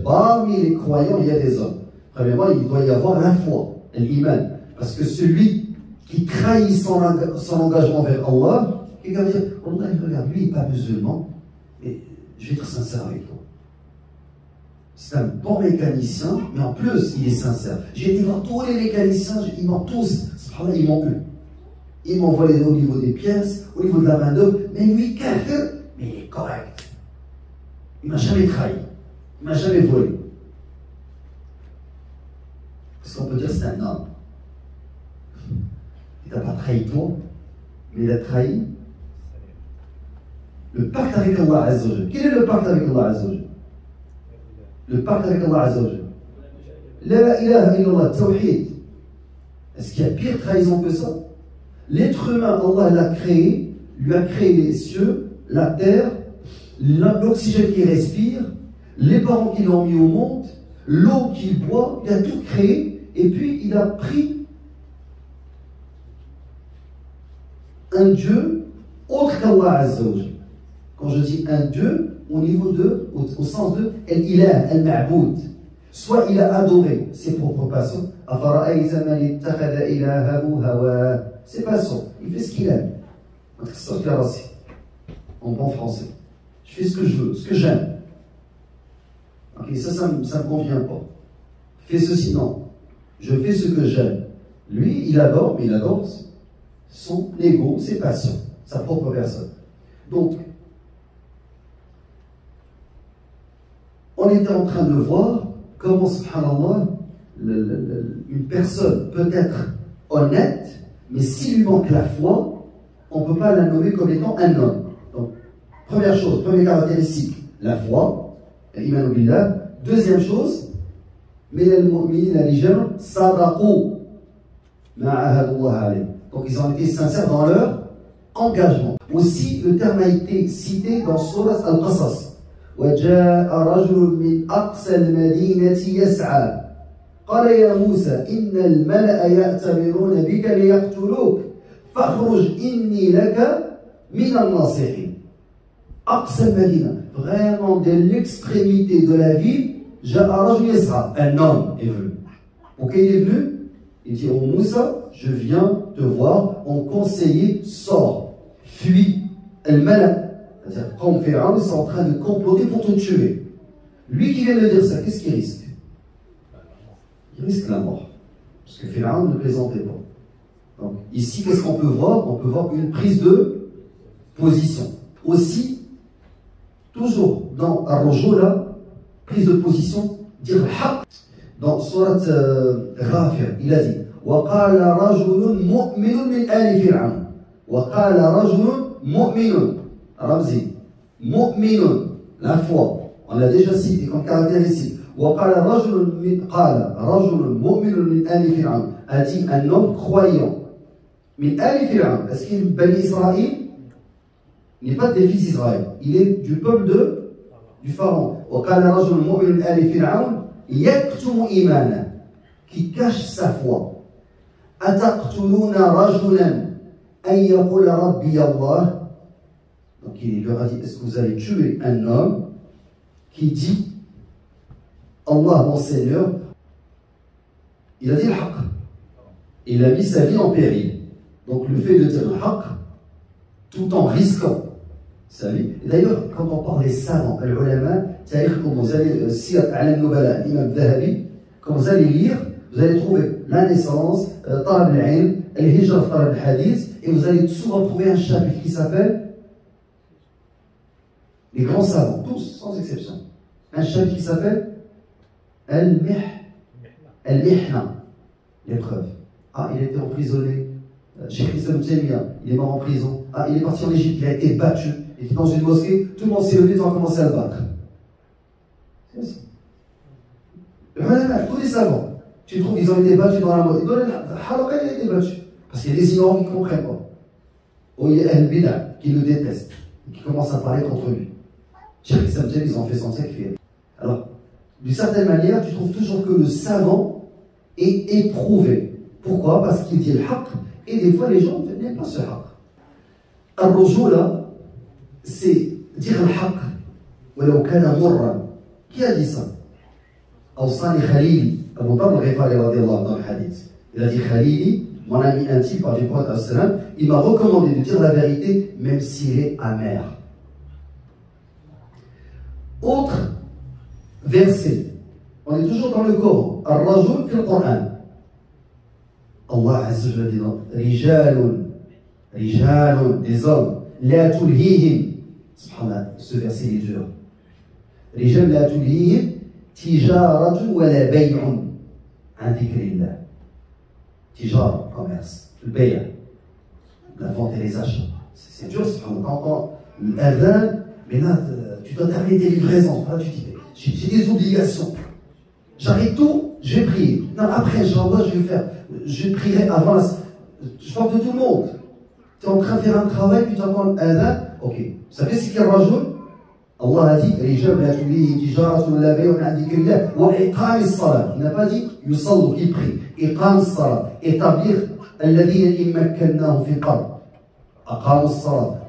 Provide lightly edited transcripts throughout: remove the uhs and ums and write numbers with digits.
Parmi les croyants, il y a des hommes. Premièrement, il doit y avoir la foi, l'iman. Parce que celui qui trahit son engagement vers Allah, il va dire, Allah, regarde, lui, il n'est pas musulman, mais je vais être sincère avec toi. C'est un bon mécanicien, mais en plus, il est sincère. J'ai été voir tous les mécaniciens, ils m'ont tous, ils m'ont eu. Ils m'ont volé au niveau des pièces, au niveau de la main-d'œuvre, mais lui, kafir, mais il est correct. Il ne m'a jamais trahi, il ne m'a jamais volé. Parce qu'on peut dire que c'est un homme. Il t'a pas trahi toi, mais il a trahi le pacte avec Allah Azza wa Jal. Quel est le pacte avec Allah Azza wa Jal? Le pacte avec Allah Azza wa Jal. La ilaha illallah, tawhid. Est-ce qu'il y a pire trahison que ça? L'être humain, Allah l'a créé, lui a créé les cieux, la terre, l'oxygène qu'il respire, les parents qui l'ont mis au monde, l'eau qu'il boit, il a tout créé, et puis il a pris un Dieu autre qu'Allah Azza wa Jal. Quand je dis un Dieu, au sens de al-ilah, al-ma'boud. Soit il a adoré ses propres passions, ses passions, il fait ce qu'il aime. En bon français. Je fais ce que je veux, ce que j'aime. Ok, ça me convient pas. Fais ceci, non. Je fais ce que j'aime. Lui, il adore, mais il adore son ego, ses passions, sa propre personne. Donc, on était en train de voir comment, subhanallah, une personne peut être honnête, mais s'il lui manque la foi, on ne peut pas la nommer comme étant un homme. Donc, première chose, première caractéristique, la foi, l'imanu billah. Deuxième chose, donc ils ont été sincères dans leur engagement. Aussi, le terme a été cité dans Surat Al-Qasas. وجاء رجل من أقصى المدينة يسعى قال يا موسى إن الملأ يأتمرون بك ليقتلوك فاخرج إني لك من الناصحين. أقصى المدينة, vraiment de l'extrémité de la ville, جاء رجل يسعى, un homme est venu. Pourquoi il est venu? Il dit, oh Moussa, je viens te voir, mon conseiller sort, fuis, al-mala. C'est-à-dire, quand Pharaon, ils sont en train de comploter pour te tuer. Lui qui vient de dire ça, qu'est-ce qu'il risque? Il risque la mort. Parce que Pharaon ne plaisantait pas. Donc, ici, qu'est-ce qu'on peut voir? On peut voir une prise de position. Aussi, toujours dans Ar-Rujula, prise de position, dire haq. Dans Surat Ghafir, il a dit وَقَالَ رَجُلٌ مُؤْمِنٌ مِنْ آلِ فِرْعَوْنَ وَقَالَ رَجُلٌ مُؤْمِنٌ Ramzi, mu'minun, la foi, on l'a déjà cité comme caractéristique. وقال رجل مؤمن من آل فرعون, a dit un homme croyant. من آل فرعون, est-ce qu'il est Bani Israël? Il n'est pas des fils d'Israël, il est du peuple du pharaon. وقال رجل مؤمن من آل فرعون يكتم إيمانه, qui cache sa foi. أتقتلون رجلا أن يقول ربي الله. Donc il leur a dit, est-ce que vous allez tuer un homme qui dit Allah mon Seigneur? Il a dit le haqq. Il a mis sa vie en péril. Donc le fait de dire le haqq, tout en risquant sa vie. Et d'ailleurs, quand on parle des savants, les ulama, c'est-à-dire quand vous allez Siyar A'lam Nubala, l'imam Dhahabi, quand vous allez lire, vous allez trouver la naissance, Talab al-Ilm, al-Hijra, Talab al-Hadith, et vous allez souvent trouver un chapitre qui s'appelle les grands savants, tous, sans exception. Un chapitre qui s'appelle Al-Mihna, l'épreuve. Ah, il a été emprisonné. Cheikh Islam Taymiyyah, il est mort en prison. Ah, il est parti en Égypte, il a été battu. Il était dans une mosquée, tout le monde s'est levé, ils ont commencé à le battre. C'est ça. Tous les savants, tu trouves qu'ils ont été battus dans la mosquée. Il a été battu. Parce qu'il y a des ignorants qui ne comprennent pas. Ou il y a Al-Bida qui le détestent, qui commencent à parler contre lui. Cheikh Islam Taymiyyah, ils ont fait son sacrifice. Alors, d'une certaine manière, tu trouves toujours que le savant est éprouvé. Pourquoi? Parce qu'il dit le haqq, et des fois les gens n'aiment pas ce haqq. Ar-Rujula, c'est dire le haqq, ولو كان مرا, Qui a dit ça? Awsani Khalili, Abu Bakr al-Ghifari radiallahu anhu dans le hadith. Il a dit Khalili, mon ami intime par du prophète sallam, il m'a recommandé de dire la vérité même s'il est amer. Autre verset, on est toujours dans le Coran. Ar-Rajul fil Coran. Allah Azza wa Jalla dit dans Rijalun, des hommes, la tulhihim. Subhanallah, ce verset est dur. Rijal la tulhihim, tijaratun wa la bay'un an dhikrillah. Tijara, commerce, le bay', la vente et les achats. C'est dur, quand l'adhan, mais là, tu dois terminer tes livraisons. Là, tu dis, j'ai des obligations. J'arrête tout, je vais prier. Non, après, Inch'Allah, je prierai avant la... Je parle de tout le monde. Tu es en train de faire un travail, puis tu entends l'adhan. Ok. Vous savez ce qu'est le rajul? Allah a dit, Rijal la tulihim tijaratun wa la bay'un an dhikrillah wa iqam as-salat. Il n'a pas dit, yusallu, il prie. Iqam as-salat. Établir alladhina immakkannahum fi al-ard. Aqamu as-salat.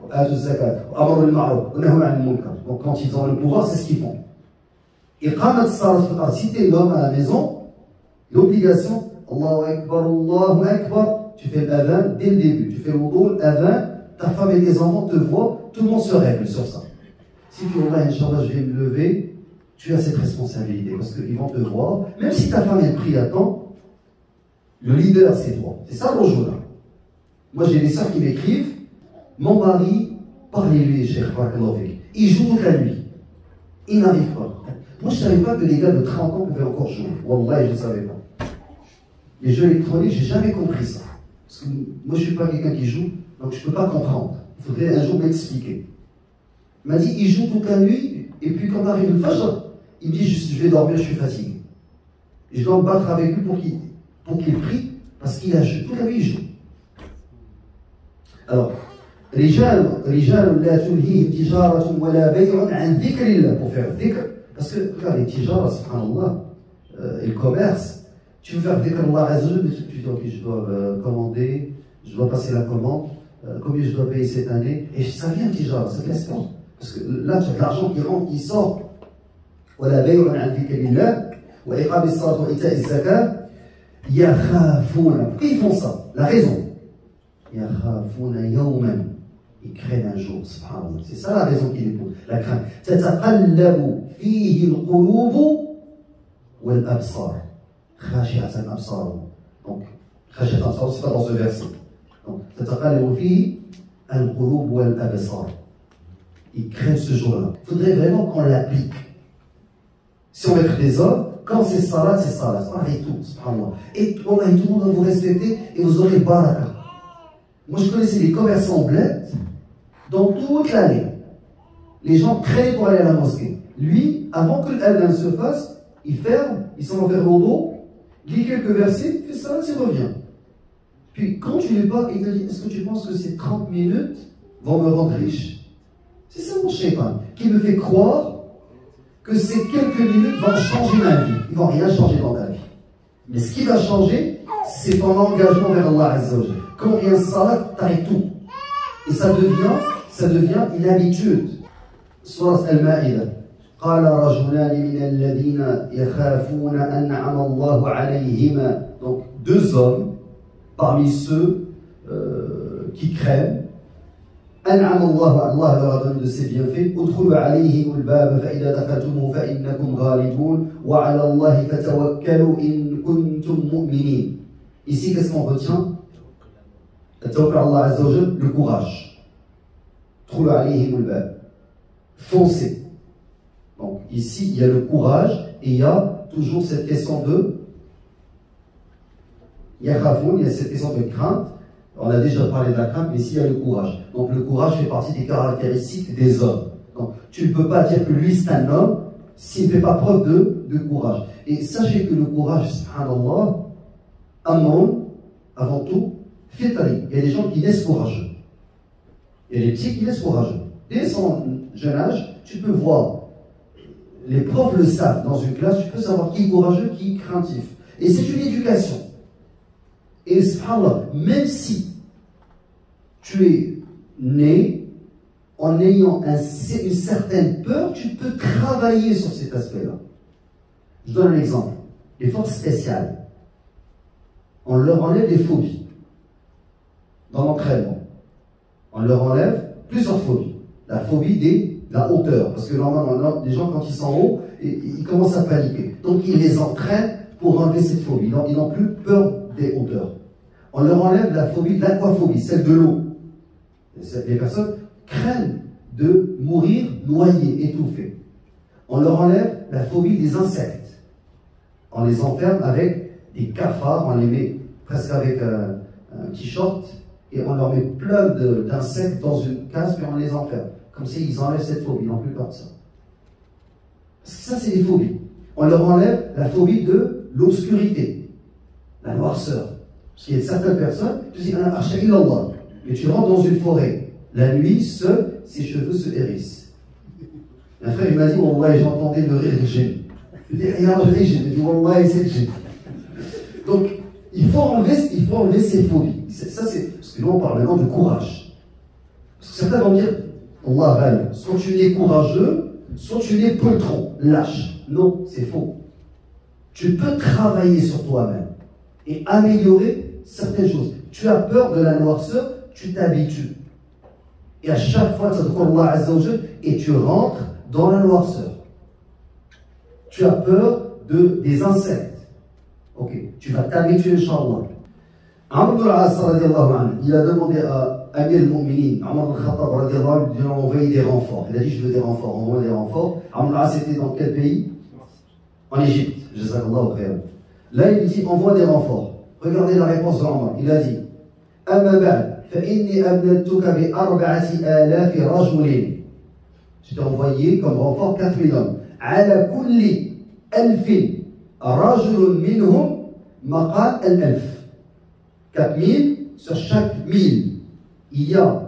Donc quand ils ont le pouvoir, c'est ce qu'ils font. Et si tu es l'homme à la maison, l'obligation, Allahu Akbar, tu fais l'adhan dès le début. Tu fais le wudu, l'adhan, ta femme et tes enfants te voient, tout le monde se règle sur ça. Si tu dis, Inch'Allah, je vais me lever, tu as cette responsabilité parce qu'ils vont te voir. Même si ta femme est prise à temps, le leader c'est toi. C'est ça le jour là. Moi j'ai des sœurs qui m'écrivent. Mon mari, parlez-lui, cher Barakallahu, il joue toute la nuit. Il n'arrive pas. Moi, je ne savais pas que les gars de 30 ans pouvaient encore jouer. Wallah, je ne savais pas. Les jeux électroniques, je n'ai jamais compris ça. Parce que moi, je ne suis pas quelqu'un qui joue, donc je ne peux pas comprendre. Il faudrait un jour m'expliquer. Il m'a dit, il joue toute la nuit, et puis quand arrive le fajr, il me dit, je vais dormir, je suis fatigué. Et je dois me battre avec lui pour qu'il prie, parce qu'il a joué. Toute la nuit, il joue. Alors, Rijal la tulhihim tijaratun wa la bay'un an dhikrillah, pour faire dhikr, parce que regarde les tijara, subhanallah, et le commerce, tu veux faire dhikr Allah Azza wa Jalla, tu dis ok, je dois commander, je dois passer la commande, combien je dois payer cette année, et ça vient tijara, ça ne laisse pas, parce que là tu as de l'argent qui rentre, qui sort. Wa la bay'un an dhikrillah wa iqam as-salat wa ita' az-zakat yakhafuna. Pourquoi ils font ça? La raison. Yakhafuna yawman. Ils craignent un jour, subhanallah. C'est ça la raison qu'il épouse, la crainte. Tataqallabu fihi al-qulubu wal-absar. Khashi'atan absar. Donc, khashi'atan absar, c'est pas dans ce verset. Donc, tataqallabu fihi al-qulubu wal-absar. Ils craignent ce jour-là. Il faudrait vraiment qu'on l'applique. Si on veut être des hommes, quand c'est salat, c'est salat. C'est pareil tout, subhanallah. Et tout le monde va vous respecter et vous aurez baraka. Moi, je connaissais des commerçants bled dans toute l'année. Les gens craignent pour aller à la mosquée. Lui, avant que l'adhan se fasse, il ferme, il s'en va vers le dos, lit quelques versets, fait ça, il revient. Puis quand tu n'es pas, il te dit, est-ce que tu penses que ces 30 minutes vont me rendre riche? C'est ça mon shaitan, qui me fait croire que ces quelques minutes vont changer ma vie. Ils ne vont rien changer dans ta vie. Mais ce qui va changer, c'est ton engagement vers Allah Azza wa Jalla. Quand il y a un salat, t'arrêtes tout. Et ça devient une habitude. Surat Al-Ma'ida. قال رجلان من الذين يخافون أنعم الله عليهما. Donc deux hommes parmi ceux qui craignent. أنعم الله, Allah leur a donné de ses bienfaits. ادخلوا عليهم الباب فإذا دخلتموه فإنكم غالبون وعلى الله فتوكلوا إن كنتم مؤمنين. Ici, qu'est-ce qu'on retient? Allah Azza wa Jalla, le courage. Trouve alayhim al-bab. Foncez. Donc ici il y a le courage et il y a toujours cette question de yakhafoun, il y a cette question de crainte. On a déjà parlé de la crainte, mais ici il y a le courage. Donc le courage fait partie des caractéristiques des hommes. Donc tu ne peux pas dire que lui c'est un homme s'il ne fait pas preuve de courage. Et sachez que le courage, subhanallah, amron, avant tout, fitri. Il y a des gens qui naissent courageux. Il y a des petits qui naissent courageux. Dès son jeune âge, tu peux voir, les profs le savent dans une classe, tu peux savoir qui est courageux, qui est craintif. Et c'est une éducation. Et subhanallah, même si tu es né en ayant une certaine peur, tu peux travailler sur cet aspect-là. Je donne un exemple. Les forces spéciales, on leur enlève des phobies dans l'entraînement. On leur enlève plusieurs phobies. La phobie de la hauteur, parce que normalement, les gens, quand ils sont en haut, ils commencent à paniquer. Donc, ils les entraînent pour enlever cette phobie. Ils n'ont plus peur des hauteurs. On leur enlève la phobie de l'aquaphobie, celle de l'eau. Les personnes craignent de mourir noyées, étouffées. On leur enlève la phobie des insectes. On les enferme avec des cafards, on les met presque avec un t-shirt et on leur met plein d'insectes dans une case, puis on les enferme. Comme si ils enlèvent cette phobie, ils n'ont plus peur de ça. Parce que ça, c'est des phobies. On leur enlève la phobie de l'obscurité, la noirceur. Parce qu'il y a certaines personnes, tu dis, mais tu rentres dans une forêt. La nuit, seul, ses cheveux se hérissent. Un frère, il m'a dit, Wallah, j'entendais le rire du djinn. Je dis, il y a un rire, je dis, Wallah, c'est le djinn. Donc, il faut enlever ces phobies. Ça, c'est, parce que nous, on parle maintenant de courage. Parce que certains vont dire, Allah va, soit tu es courageux, soit tu es poltron, lâche. Non, c'est faux. Tu peux travailler sur toi-même et améliorer certaines choses. Tu as peur de la noirceur, tu t'habitues. Et à chaque fois, tu as Allah Azza wa Jal et tu rentres dans la noirceur. Tu as peur des insectes. Ok, tu vas t'habituer, Inch'Allah. Amr ibn al-As, il a demandé à Amir al-Mu'minin, Amr al-Khattab, de lui envoyer des renforts. Il a dit, je veux des renforts, envoie des renforts. Amr al-As était dans quel pays? En Égypte. Jazakallahu khayran. Là, il dit, envoie des renforts. Regardez la réponse d'Amr. Il a dit, Amma ba'd, فإني أبدلتك ب4,000 رجل. Je t'ai envoyé comme renfort 4,000 hommes. على كل 1,000 رجل منهم مقام 1,000. 4,000 sur chaque 1,000. Il y a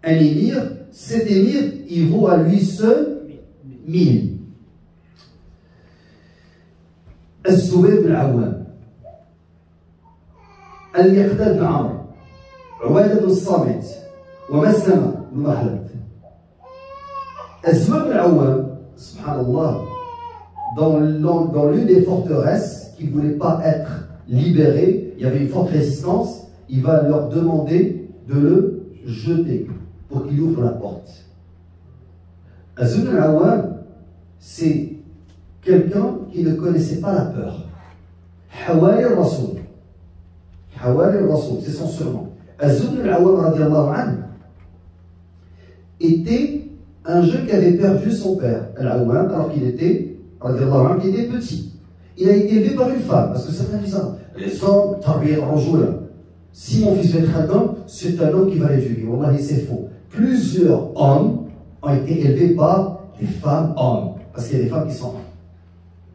un émir. Cet émir, il vaut à lui seul 1,000. الزبير بن العوام، المقداد بن عمرو، عبادة بن الصامت، ومسلمة بن مخلد. الزبير بن العوام, subhanallah, dans l'une des forteresses qui ne voulait pas être libérée, il y avait une forte résistance, il va leur demander de le jeter pour qu'il ouvre la porte. Zubayr bin al-Awwam, c'est quelqu'un qui ne connaissait pas la peur. Hawari al-Rasoul. Hawari al-Rasoul, c'est son surnom. Zubayr bin al-Awwam radiallahu anhu était un jeune qui avait perdu son père, Al-Awwam, alors qu'il était, radiallahu anhu, qui était petit. Il a été élevé par une femme, parce que certains disent ça. Les hommes, tarbiya al-Rajoula. Si mon fils veut être un homme, c'est un homme qui va l'éduquer. Wallahi, c'est faux. Plusieurs hommes ont été élevés par des femmes hommes. Parce qu'il y a des femmes qui sont hommes.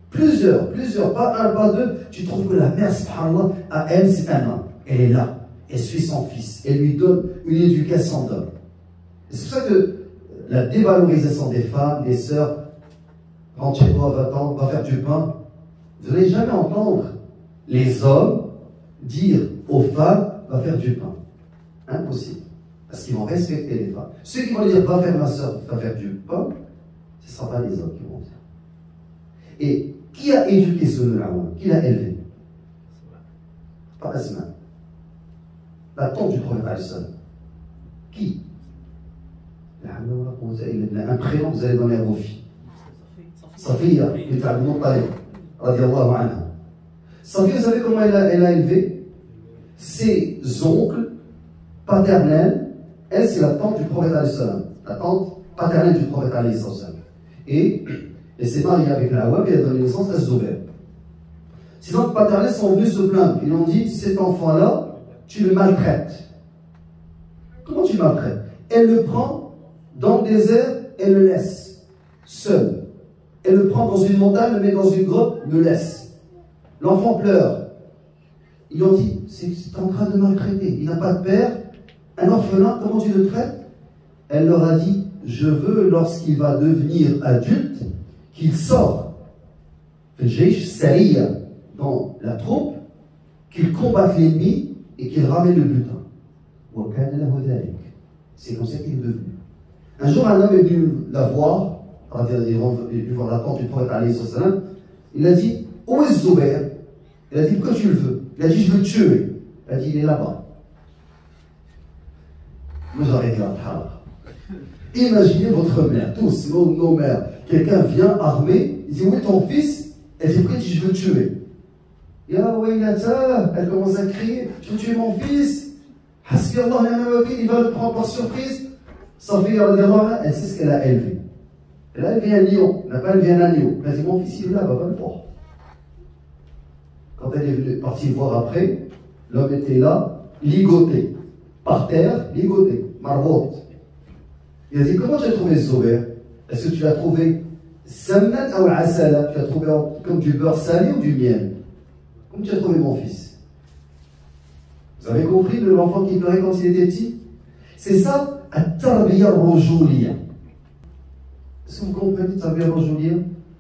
Plusieurs, pas un, pas deux. Tu trouves que la mère, subhanallah, à elle, c'est un homme. Elle est là. Elle suit son fils. Elle lui donne une éducation d'homme. C'est pour ça que la dévalorisation des femmes, des sœurs, rentre chez toi, va-t'en, va faire du pain. Vous n'allez jamais entendre les hommes dire aux femmes, va faire du pain. Impossible. Parce qu'ils vont respecter les femmes. Ceux qui vont dire, va faire ma soeur, va faire du pain, ce ne sera pas les hommes qui vont dire. Et qui a éduqué ce Awwam? Qui l'a élevé? Pas Asma. La tante du prophète al-Salam. Qui? Un prénom que vous allez donner à vos filles. Safiya, bint Abd al-Muttalib, radiallahu anha. Safiya, vous savez comment elle a élevé ses oncles paternels? Elle, c'est la tante du prophète al-Salam. La tante paternelle du prophète al-Salam. Et elle s'est mariée avec l'Awwam et elle a donné naissance à Zubayr. Ses oncles paternels sont venus se plaindre. Ils ont dit, cet enfant-là, tu le maltraites. Comment tu le maltraites? Elle le prend dans le désert et le laisse seul. Elle le prend dans une montagne, le met dans une grotte, le laisse. L'enfant pleure. Ils ont dit, c'est en train de maltraiter. Il n'a pas de père. Un orphelin, comment tu le traites? Elle leur a dit, je veux, lorsqu'il va devenir adulte, qu'il sort dans la troupe, qu'il combatte l'ennemi et qu'il ramène le butin. C'est comme ça qu'il est devenu. Un jour, un homme est venu la voir, il est venu voir la tente du prophète alayhi salam. Il a dit, où est Zubair? Il a dit, pourquoi tu le veux? Il a dit, je veux le tuer. Il a dit, il est là-bas. Moi, j'aurais dit, ah. Imaginez votre mère, tous, nos mères. Quelqu'un vient armé, il dit, où est ton fils? Elle dit, pourquoi je veux le tuer? Ya Waylata, elle commence à crier, je veux tuer mon fils. Hasbi Allah, il va le prendre par surprise. Safiya, elle sait ce qu'elle a élevé. Elle a élevé un lion, elle n'a pas élevé un agneau. Elle a dit, mon fils, il est là, va le voir. Quand elle est partie le voir après, l'homme était là, ligoté, par terre, ligoté, marbote. Il a dit, comment tu as trouvé ce sauveur? Est-ce que tu l'as trouvé samnan ou asala? Tu l'as trouvé comme du beurre salé ou du miel? Comment tu as trouvé mon fils? Vous avez compris l'enfant qui pleurait quand il était petit? C'est ça, at-tarbiya ar-rujuliyya. Est-ce que vous comprenez tarbiya ar-rujuliyya?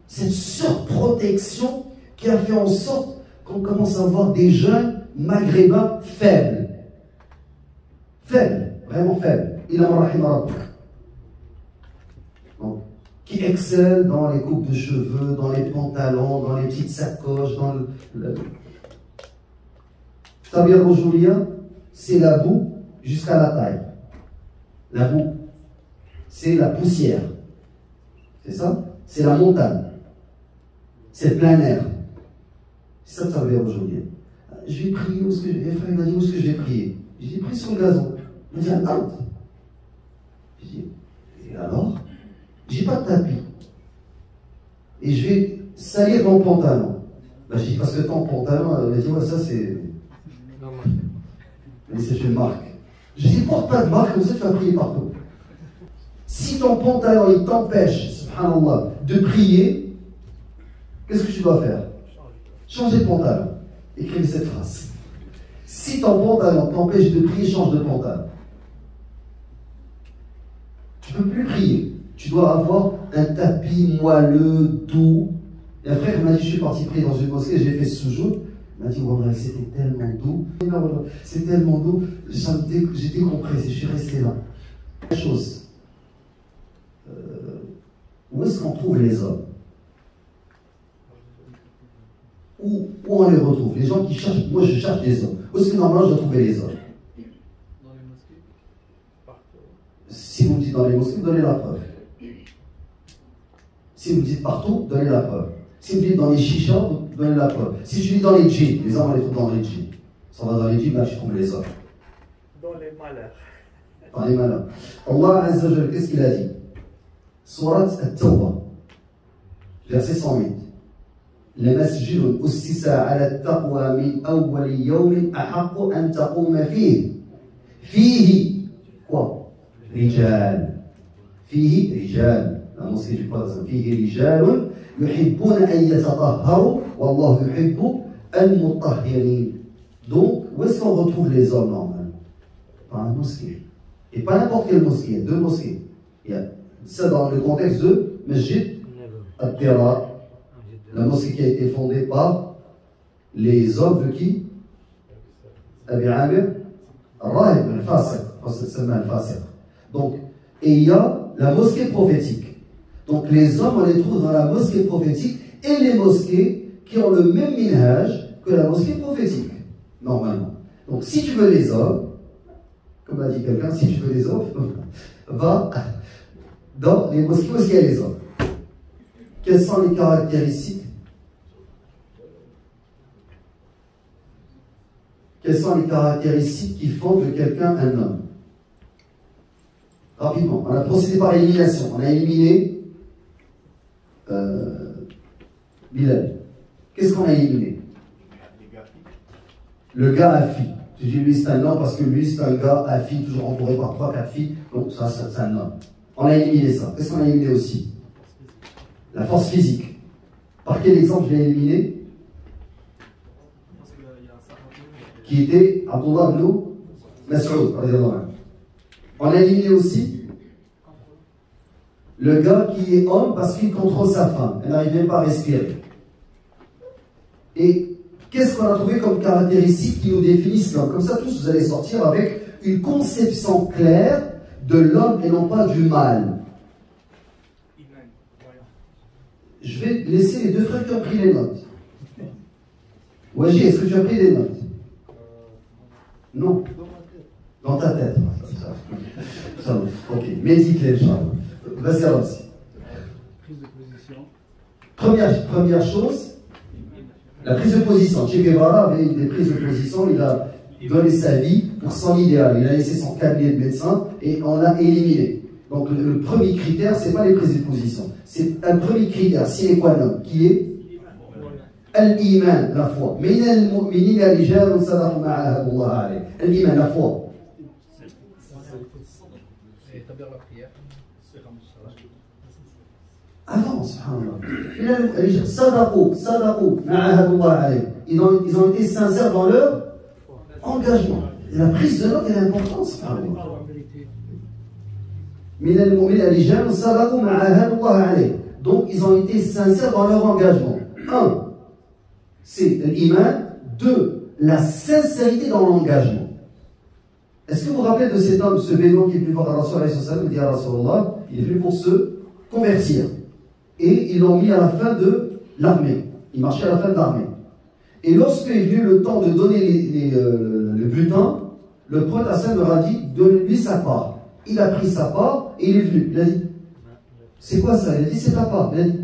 Cette surprotection qui a fait en sorte qu'on commence à voir des jeunes maghrébins faibles. Faibles, vraiment faibles. Ila ma rahima rabbuk. Qui excellent dans les coupes de cheveux, dans les pantalons, dans les petites sacoches, dans le... Tarbiya ar-rujuliyya, c'est la boue jusqu'à la taille. La boue, c'est la poussière. C'est ça? C'est la montagne. C'est le plein air. C'est ça que tarbiya ar-rujuliyya. Je vais prier, où est-ce que je... frère, il m'a dit, où est-ce que je vais prier? J'ai dit, prie sur le gazon. Il m'a dit, un arbre. J'ai dit, et alors? J'ai pas de tapis. Et je vais salir mon pantalon. Ben, j'ai dit, parce que ton pantalon, il m'a dit, ouais, ça c'est. Mais c'est une marque. Je dis, porte pas de marque, comme ça tu vas prier partout. Si ton pantalon, il t'empêche, subhanallah, de prier, qu'est-ce que tu dois faire? Changer de pantalon. Écrivez cette phrase. Si ton pantalon t'empêche de prier, change de pantalon. Tu ne peux plus prier. Tu dois avoir un tapis moelleux, doux. Et un frère m'a dit, je suis parti prier dans une mosquée, j'ai fait ce jour. Il m'a dit, oh, c'était tellement doux. C'est tellement doux. J'étais compressé, je suis resté là. Une chose. Où est-ce qu'on trouve les hommes? Où on les retrouve? Les gens qui cherchent, moi je cherche des hommes. Où est-ce que normalement je dois trouver les hommes? Dans les mosquées. Partout. Si vous me dites dans les mosquées, donnez la preuve. Si vous me dites partout, donnez la preuve. Si vous me dites dans les chichas, donnez la preuve. Si je dis dans les djinns, les hommes on les trouve dans les djinns. Si on va dans les djinns, là je trouve les hommes. Dans les malheurs. Dans les malheurs. Allah Azza wa Jalla, qu'est-ce qu'il a dit? Surat At-Tawbah, verset 108. لمسجد أسس على التقوى من أول يوم أحق أن تقوم فيه quoi? رجال فيه رجال la mosquée du prophète فيه رجال يحبون أن يتطهروا والله يحب المطهرين. Donc où est-ce qu'on retrouve les hommes normalement? Dans la mosquée. Et pas n'importe quelle mosquée, il y a deux mosquées. Il y a ça dans le contexte de Masjid Ad-Dirar, la mosquée qui a été fondée par les hommes de qui? Abi Amir Al-Rahib Al-Fasiq. Donc, et il y a la mosquée prophétique. Donc les hommes, on les trouve dans la mosquée prophétique et les mosquées qui ont le même minhaj que la mosquée prophétique, normalement. Donc si tu veux les hommes, comme a dit quelqu'un, si tu veux les hommes, va dans les mosquées où il y a les hommes. Quelles sont les caractéristiques? Quelles sont les caractéristiques qui font de quelqu'un un homme? Rapidement, on a procédé par élimination. On a éliminé Bilal. Qu'est-ce qu'on a éliminé? Le gars à fille. Tu dis lui c'est un homme parce que lui c'est un gars à fille, toujours entouré par 3-4 filles. Donc ça c'est un homme. On a éliminé ça. Qu'est-ce qu'on a éliminé aussi? La force physique. Par quel exemple je l'ai éliminé? Qui était Abdullah ibn Mas'ud. On a éliminé aussi le gars qui est homme parce qu'il contrôle sa femme. Elle n'arrive même pas à respirer. Et qu'est-ce qu'on a trouvé comme caractéristiques qui nous définissent l'homme? Comme ça, tous vous allez sortir avec une conception claire de l'homme et non pas du mal. Je vais laisser les deux frères qui ont pris les notes. Waji, est-ce que tu as pris les notes? Non. Dans ta tête. Ça va. Ok, médite-les, Inch'Allah. Vas-y, Rassi. Prise de position. Première chose, la prise de position. Che Guevara avait des prises de position, il a donné sa vie pour son idéal. Il a laissé son cabinet de médecin et on l'a éliminé. Donc le premier critère, c'est pas les prises de position. C'est un premier critère, sine qua non, qui est Al-Iman, la foi. Al-Iman, la foi. Établir la prière. Avant, subhanallah. Sadaqou, ma'ahadullah alayh. Ils ont été sincères dans leur engagement. Et la prise de note est importante, subhanallah. Donc ils ont été sincères dans leur engagement. 1. C'est l'iman. 2. La sincérité dans l'engagement. Est-ce que vous vous rappelez de cet homme, ce bédouin qui est venu voir Rasulullah, il dit à Rasulullah, il est venu pour se convertir. Et ils l'ont mis à la fin de l'armée. Il marchait à la fin de l'armée. Et lorsqu'il est venu le temps de donner le butin, le prophète Hassan leur a dit, donnez-lui sa part. Il a pris sa part et il est venu. Il a dit, c'est quoi ça? Il a dit, c'est ta part. Il a dit,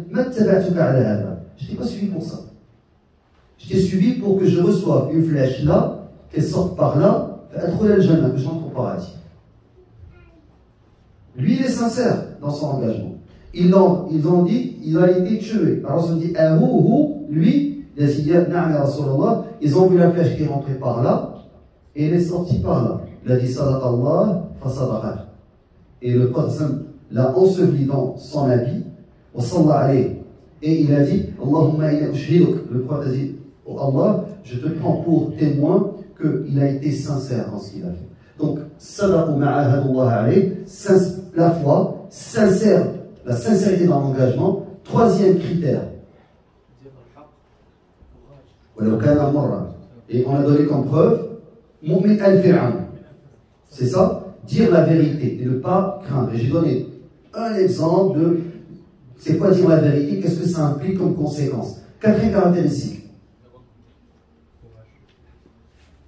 je t'ai pas suivi pour ça. Je t'ai suivi pour que je reçoive une flèche là, qu'elle sorte par là, que je rentre au paradis. Lui, il est sincère dans son engagement. Ils ont dit, il a été tué. Alors on dit, lui, il a dit, ils ont vu la flèche qui est rentrée par là, et elle est sortie par là. Il a dit, sadaqallah, fa sadaqah. Et le prophète l'a enseveli dans son habit, et il a dit, Allahumma ina ushhiduk. Le prophète a dit, oh Allah, je te prends pour témoin qu'il a été sincère dans ce qu'il a fait. Donc, sadaqu ma'ahadullah alayh, la foi, sincère, la sincérité dans l'engagement. Troisième critère. Et on a donné comme preuve, mu'min al-fir'an. C'est ça? Dire la vérité et ne pas craindre. Et j'ai donné un exemple de c'est quoi dire la vérité, qu'est-ce que ça implique comme conséquence. Quatrième caractéristique.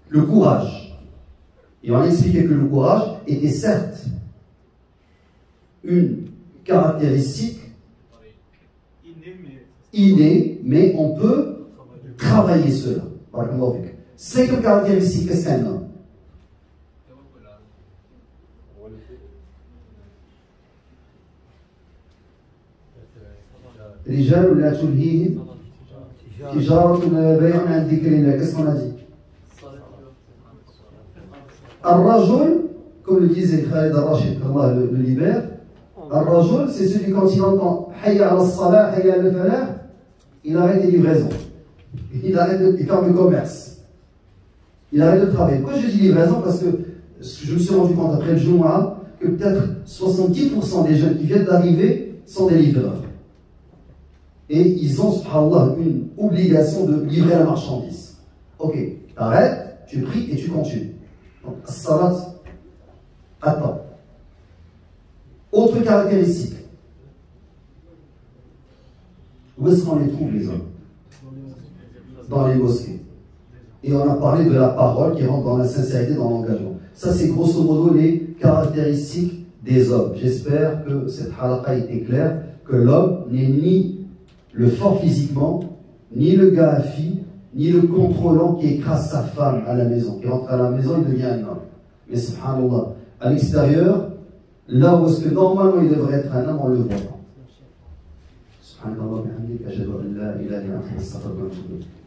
Le courage. Et on a expliqué que le courage était certes une caractéristique innée, mais on peut travailler cela. Cinquième caractéristique, qu'est-ce qu'un homme? رجال لا تلهيهم تجارة ولا بيع عن ذكر الله. Qu'est-ce qu'on a dit? الرجل, comme le disait Khalid al-Rashid, qu'Allah le libère, الرجل, c'est celui quand il entend Hayya al-Salah, Hayya al-Falah, il arrête les livraisons. Il ferme le commerce. Il arrête de travailler. Pourquoi je dis livraison? Parce que je me suis rendu compte après le Jumu'ah que peut-être 70% des jeunes qui viennent d'arriver sont des livreurs. Et ils ont, subhanallah, une obligation de livrer la marchandise. Ok, t'arrêtes, tu pries et tu continues. Donc, as-salat, attends. Autre caractéristique. Où est-ce qu'on les trouve, les hommes? Dans les mosquées. Et on a parlé de la parole qui rentre dans la sincérité, dans l'engagement. Ça, c'est grosso modo les caractéristiques des hommes. J'espère que cette halakha a été claire, que l'homme n'est ni le fort physiquement, ni le gafi, ni le contrôlant qui écrase sa femme à la maison. Qui rentre à la maison, il devient un homme. Mais subhanallah, à l'extérieur, là où est-ce que normalement il devrait être un homme, on le voit pas. Subhanallah, bihamdik, ashhadu an la ilaha illa anta, astaghfiruka wa atubu ilayk.